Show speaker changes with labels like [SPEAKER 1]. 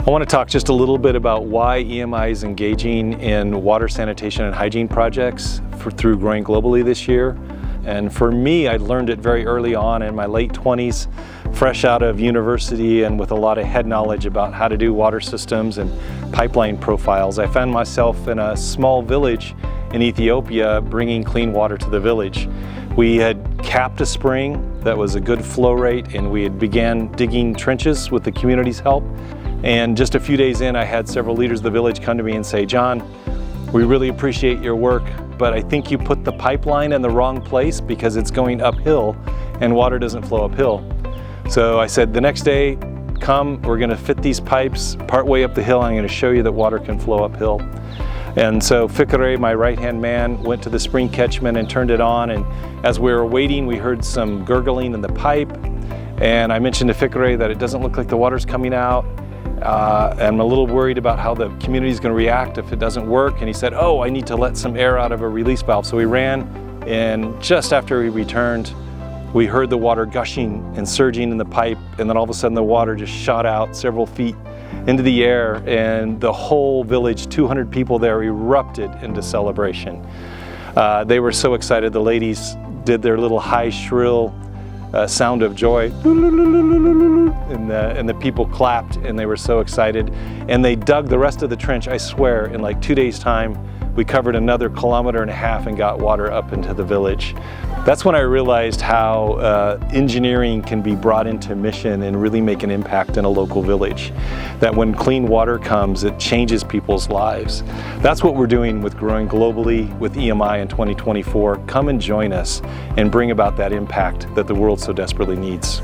[SPEAKER 1] I want to talk just a little bit about why EMI is engaging in water sanitation and hygiene projects through Growing Globally this year. And for me, I learned it very early on in my late 20s, fresh out of university and with a lot of head knowledge about how to do water systems and pipeline profiles. I found myself in a small village in Ethiopia bringing clean water to the village. We had capped a spring that was a good flow rate, and we had began digging trenches with the community's help. And just a few days in, I had several leaders of the village come to me and say, "John, we really appreciate your work, but I think you put the pipeline in the wrong place because it's going uphill and water doesn't flow uphill." So I said, the next day, come, we're gonna fit these pipes partway up the hill, and I'm gonna show you that water can flow uphill. And so Fikre, my right-hand man, went to the spring catchment and turned it on, and as we were waiting, we heard some gurgling in the pipe, and I mentioned to Fikre that it doesn't look like the water's coming out. I'm a little worried about how the community is going to react if it doesn't work. And he said, "Oh, I need to let some air out of a release valve." So we ran, and just after we returned, we heard the water gushing and surging in the pipe, and then all of a sudden the water just shot out several feet into the air, and the whole village, 200 people there, erupted into celebration. They were so excited. The ladies did their little high, shrill sound of joy, and the people clapped, and they were so excited. And they dug the rest of the trench. I swear, in like 2 days' time, we covered another 1.5 kilometers and got water up into the village. That's when I realized how engineering can be brought into mission and really make an impact in a local village. That when clean water comes, it changes people's lives. That's what we're doing with Growing Globally with EMI in 2024. Come and join us and bring about that impact that the world so desperately needs.